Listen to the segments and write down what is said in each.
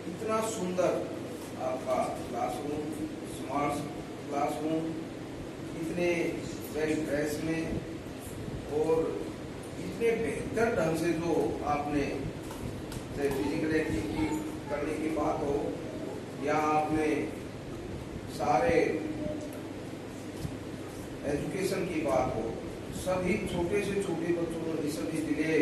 इतना सुंदर आपका क्लासरूम, स्मार्ट क्लासरूम, इतने वेल ड्रेस में और इतने बेहतर ढंग से जो आपने फिजिकल एक्टिविटी करने की बात हो या आपने सारे एजुकेशन की बात हो, सभी छोटे से छोटे बच्चों ने सभी जिले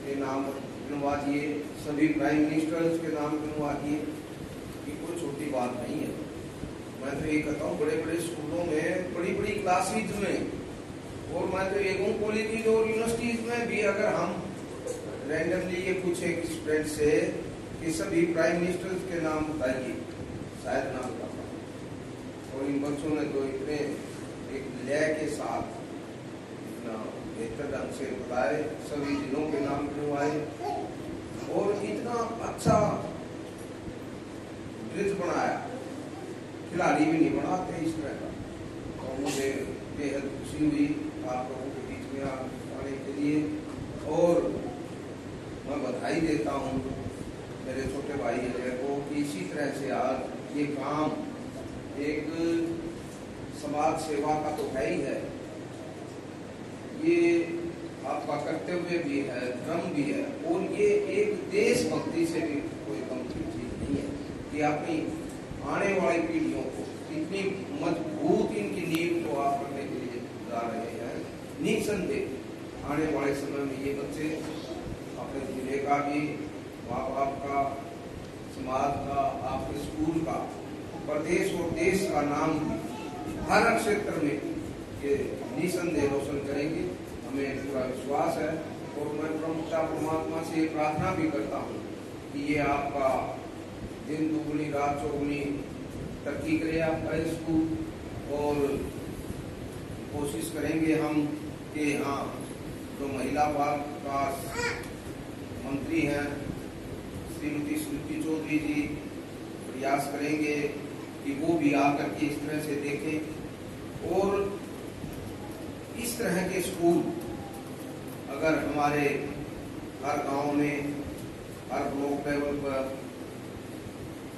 के नाम गिनवा दिए, सभी प्राइम मिनिस्टर्स के नाम गिनवा दिए। ये कोई छोटी बात नहीं है। मैं तो ये कहता हूँ बड़े बड़े स्कूलों में बड़ी बड़ी क्लासेज में, और मैं तो एक कॉलेज और यूनिवर्सिटीज में भी अगर हम रैंडमली ये पूछे कि स्टूडेंट से कि सभी प्राइम मिनिस्टर्स के नाम बताइए, शायद नाम बता पाए। और इन बच्चों ने तो इतने एक लय के साथ इतना बेहतर ढंग से बताए, सभी जिलों के नाम गिनवाए और इतना अच्छा ब्रिज बनाया। खिलाड़ी भी नहीं बनाते इस तरह का। तो मुझे बेहद खुशी हुई आप लोगों के बीच में आने के लिए, और मैं बधाई देता हूँ मेरे छोटे भाई अजय को कि इसी तरह से आज ये काम एक समाज सेवा का तो है ही है, ये आपका कर्तव्य भी है, धर्म भी है, और ये एक देशभक्ति से भी कोई कम की चीज नहीं है कि अपनी आने वाली पीढ़ियों को इतनी मजबूत इनकी नींव को आप करने के लिए जा रहे हैं। निसंदेह आने वाले समय में ये बच्चे अपने जिले का भी, माँ बाप का, समाज का, आपके स्कूल का, प्रदेश और देश का नाम भी हर क्षेत्र में ये निसंदेह रोशन करेंगे। हमें पूरा विश्वास है और मैं प्रमुखता परमात्मा से प्रार्थना भी करता हूँ कि ये आपका दिन दुगुनी रात चौगुनी तरक्की करे आपका स्कूल। और कोशिश करेंगे हम कि हाँ, जो महिला बाल विकास मंत्री हैं श्रीमती स्मृति चौधरी जी, प्रयास करेंगे कि वो भी आकर के इस तरह से देखें, और इस तरह के स्कूल अगर हमारे हर गांव में, हर ब्लॉक लेवल पर,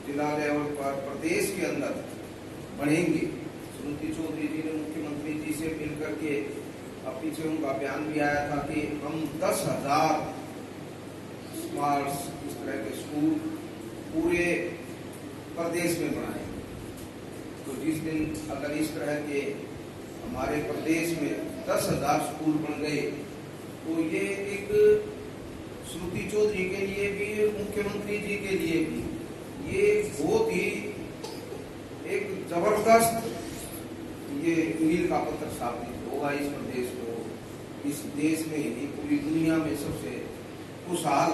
जिला लेवल पर, प्रदेश के अंदर बढ़ेंगे। स्मृति चौधरी जी ने मुख्यमंत्री जी से मिलकर के, अब पीछे उनका बयान भी आया था कि हम 10,000 स्मार्ट इस तरह के स्कूल पूरे प्रदेश में बनाएंगे। तो जिस दिन अगर इस तरह के हमारे प्रदेश में 10,000 स्कूल बन गए तो ये एक श्रुति चौधरी के लिए भी, मुख्यमंत्री जी के लिए भी ये बहुत ही एक जबरदस्त ये मील का पत्थर साबित होगा इस प्रदेश को, इस देश में ही पूरी दुनिया में सबसे खुशहाल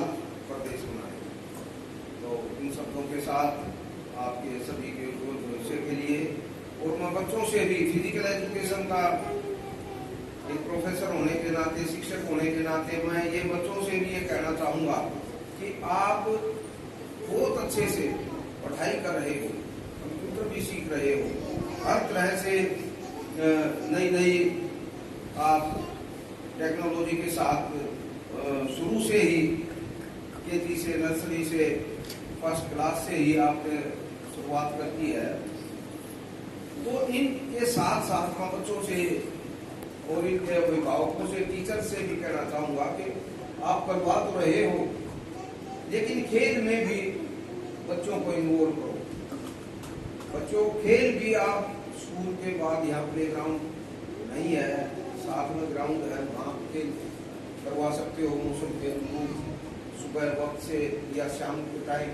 प्रदेश बनाएगा। तो इन शब्दों के साथ आपके सभी के भविष्य के लिए, और मैं बच्चों से भी फिजिकल एजुकेशन का एक प्रोफेसर होने के नाते, शिक्षक होने के नाते, मैं ये बच्चों से भी ये कहना चाहूँगा कि आप बहुत अच्छे से पढ़ाई कर रहे हो, कंप्यूटर भी सीख रहे हो, हर तरह से नई नई आप टेक्नोलॉजी के साथ शुरू से ही केजी से, नर्सरी से, फर्स्ट क्लास से ही आपने शुरुआत करती है। तो इनके साथ साथ मैं बच्चों से और इनके अभिभावकों से, टीचर से भी कहना चाहूँगा कि आप करवा तो रहे हो, लेकिन खेल में भी बच्चों को इन्वॉल्व करो। बच्चों खेल भी आप स्कूल के बाद, यहाँ प्ले ग्राउंड नहीं है, साथ में ग्राउंड है, वहाँ खेल करवा सकते हो मौसम के अनुरूप, सुबह वक्त से या शाम के टाइम,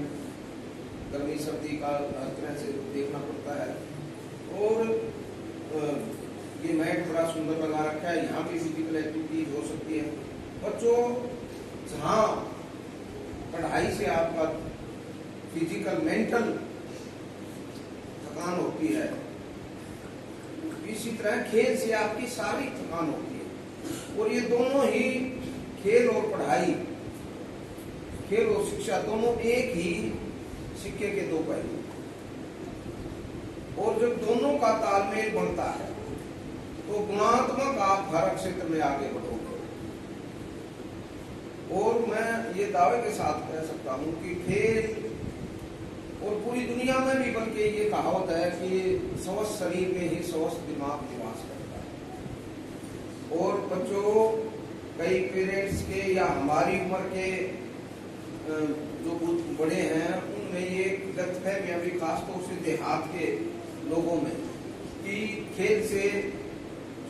गर्मी सर्दी का हर तरह से देखना पड़ता है। और ये मैट बड़ा सुंदर लगा रखा है, यहाँ भी फिजिकल एक्टिविटीज हो सकती है। बच्चों, जहाँ पढ़ाई से आपका फिजिकल मेंटल थकान होती है, इसी तरह खेल से आपकी सारी थकान होती है। और ये दोनों ही, खेल और पढ़ाई, खेल और शिक्षा, दोनों एक ही सिक्के के दो पहलू। और जब दोनों का तालमेल बनता है तो गुणात्मक आप हर क्षेत्र में आगे बढ़ोगे। और मैं ये दावे के साथ कह सकता हूं कि खेल और पूरी दुनिया में भी बल्कि ये कहावत है कि स्वस्थ शरीर में ही स्वस्थ दिमाग निवास करता है। और बच्चों, कई पेरेंट्स के या हमारी उम्र के जो बड़े हैं उनमें ये गलतफहमी अभी खासतौर से देहात के लोगों में कि खेल से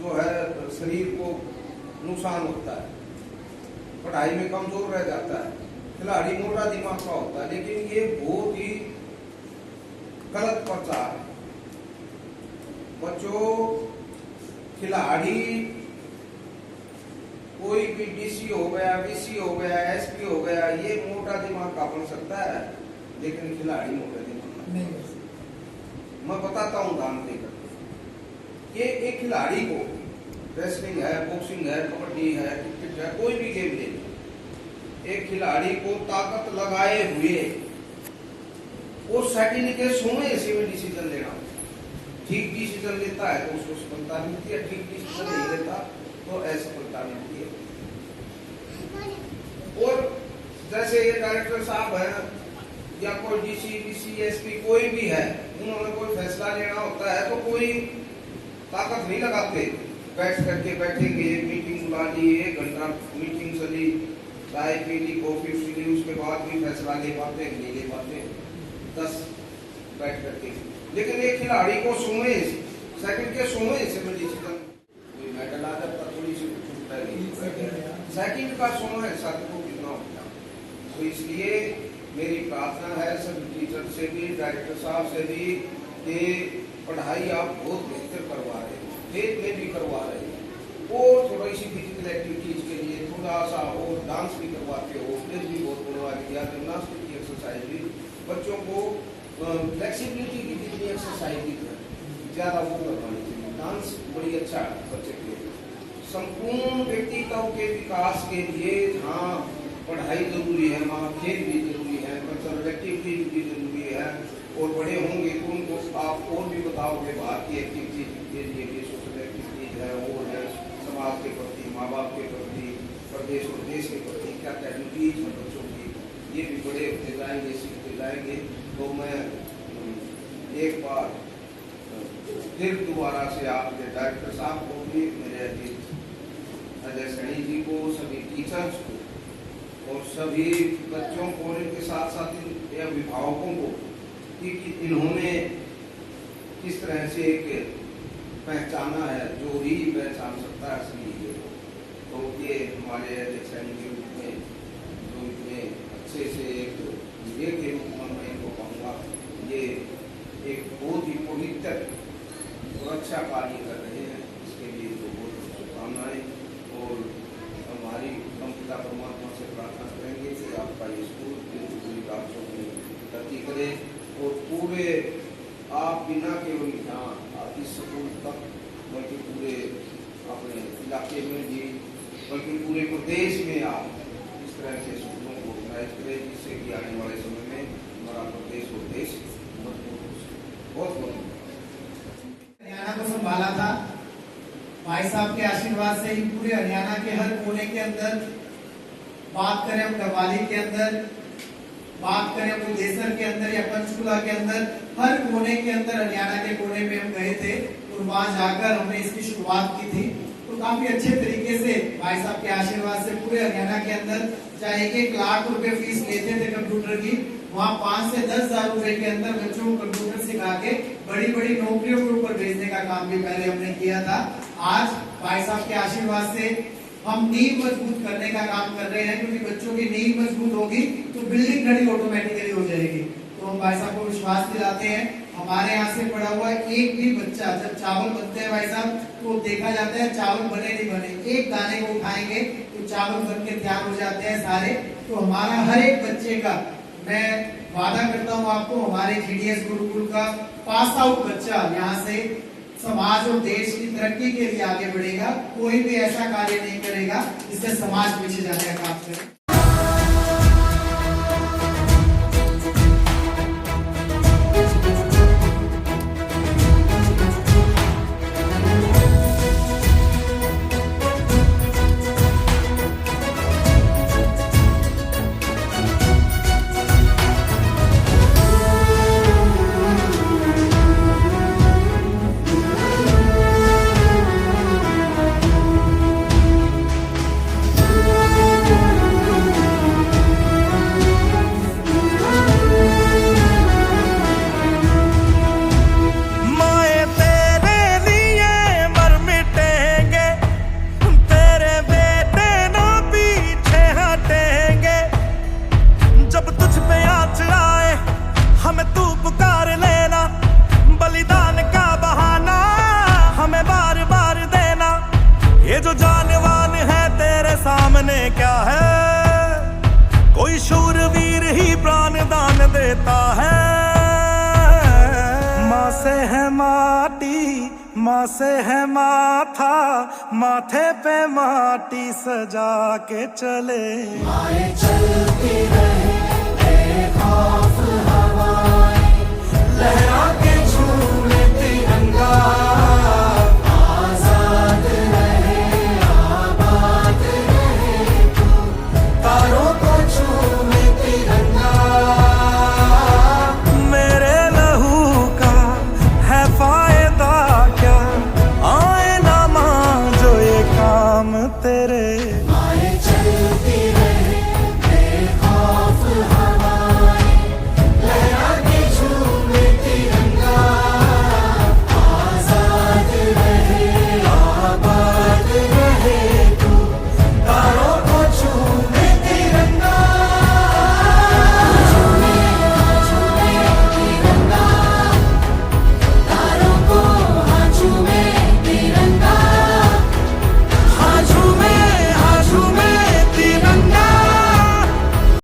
जो है शरीर को नुकसान होता है, पढ़ाई में कमजोर रह जाता है, खिलाड़ी मोटा दिमाग का होता है। लेकिन ये बहुत ही गलत प्रचार है। बच्चों, खिलाड़ी कोई भी डीसी हो गया, वीसी हो गया, एसपी हो गया, ये मोटा दिमाग का बन सकता है, लेकिन खिलाड़ी मोटा दिमाग नहीं बन सकता। मैं बताता हूँ उदाहरण देकर कि एक खिलाड़ी को रेसलिंग है, बॉक्सिंग है, कबड्डी है, क्रिकेट है, कोई भी गेम ले, एक खिलाड़ी को ताकत लगाए हुए वो सेकंड के 100वें हिस्से में डिसीजन लेना, ठीक डिसीजन लेता है तो उसको सफलता मिलती है, ठीक डिसीजन नहीं लेता तो असफलता मिलती है। और जैसे ये डायरेक्टर साहब है या कोई डीसी, बीसी, एसपी कोई भी है, उन्होंने कोई फैसला लेना होता है तो कोई ताकत नहीं लगाते, बैठ करके बैठेंगे, मीटिंग बुला ली, 1 घंटा मीटिंग चली, चाय पी ली, कॉफी पी ली, उसके बाद भी फैसला ले पाते नहीं ले पाते 10 बैठ करके। लेकिन एक खिलाड़ी को 100वें सेकंड के 100वें हिस्से में डिसीजन कोई मेडल आ जाता, थोड़ी सी छूटता है, सेकंड का 100वां हिस्सा तो कितना होता। तो इसलिए मेरी प्रार्थना है सभी टीचर से भी, डायरेक्टर साहब से भी कि पढ़ाई आप बहुत बेहतर करवा रहे हैं, खेल में भी करवा रहे हैं, और थोड़ी सी फिजिकल एक्टिविटीज के लिए थोड़ा सा और डांस भी करवाते हो, प्लेस भी बहुत बनवा दिया, जिम्नास्टिक की एक्सरसाइज भी, बच्चों को फ्लेक्सिबिलिटी की जितनी एक्सरसाइज की ज्यादा वो करवानी चाहिए। डांस बड़ी अच्छा है बच्चे के लिए, संपूर्ण व्यक्तित्व के विकास के लिए जहाँ पढ़ाई जरूरी है, वहाँ खेल भी जरूरी है, कल्चरल एक्टिविटी भी जरूरी है। और बड़े होंगे तो उनको आप और भी बताओगे बाहर की एक्टिविटीज के लिए, सोशल एक्टिविटीज है, और है समाज के प्रति, माँ बाप के प्रति, प्रदेश और देश के प्रति क्या क्या ड्यूटीज है बच्चों की, ये भी बड़े होते जाएंगे, सीखते जाएंगे। तो मैं एक बार फिर दोबारा से आपके डायरेक्टर साहब को भी, मेरे अजय सैनी जी को, सभी टीचर्स को और सभी बच्चों को, इनके साथ साथ अभिभावकों को कि इन्होंने किस तरह से एक पहचाना है, जो ही पहचान सकता है असली ये। तो ये हमारे अजय सैनी के रूप में जो इतने अच्छे से एक विवेक के रूप में मैं इनको कहूँगा, ये एक बहुत ही पवित्र और अच्छा कार्य कर रहे हैं, इसके लिए तो बहुत शुभकामनाएं। और हमारी हम पिता परमात्मा से प्रार्थना करेंगे कि आपका ये स्कूल पूरी राज्यों में तरक्की करे और पूरे आप बिना केवल यहाँ इस स्कूल तक बल्कि पूरे अपने इलाके में भी, बल्कि पूरे प्रदेश में आप इस तरह के स्कूलों को ऑर्गेनाइज करें, जिससे कि आने वाले समय में हमारा प्रदेश और देश मजबूत हो सके। बहुत बहुत हरियाणा को संभाला था भाई साहब के आशीर्वाद से ही। पूरे हरियाणा के हर कोने के अंदर, बात करें हम करवाली के अंदर, बात करें हम देसर के अंदर या पंचकुला के अंदर, हर कोने के अंदर, हरियाणा के कोने में हम गए थे और वहां जाकर हमने इसकी शुरुआत की थी। तो काफी अच्छे तरीके से भाई साहब के आशीर्वाद से पूरे हरियाणा के अंदर, चाहे 1 लाख रुपए फीस लेते थे कंप्यूटर की, वहाँ 5 से 10 हजार रुपए के अंदर बच्चों को कंप्यूटर सिखा के बड़ी बड़ी नौकरियों के ऊपर भेजने का काम भी पहले हमने किया था। आज भाई साहब के आशीर्वाद से हम नींव मजबूत करने का काम कर रहे हैं, क्योंकि बच्चों की नींव मजबूत होगी तो बिल्डिंग खड़ी ऑटोमेटिकली हो जाएगी। तो हम भाई साहब को विश्वास दिलाते हैं। हमारे यहाँ से पड़ा हुआ एक भी बच्चा, जब चावल बनते हैं भाई साहब, तो देखा जाता है चावल बने नहीं बने, एक दाने को उठाएंगे तो चावल बन के तैयार हो जाते हैं सारे। तो हमारा हर एक बच्चे का, मैं वादा करता हूँ आपको, हमारे जीडीएस गुरुकुल का पास आउट बच्चा यहाँ से समाज और देश की तरक्की के लिए आगे बढ़ेगा। कोई भी ऐसा कार्य नहीं करेगा जिससे समाज पीछे जाने का काम करे। देता है। माँ से है माटी, माँ से है माथा, माथे पे माटी सजा के चले। माए चलती रहे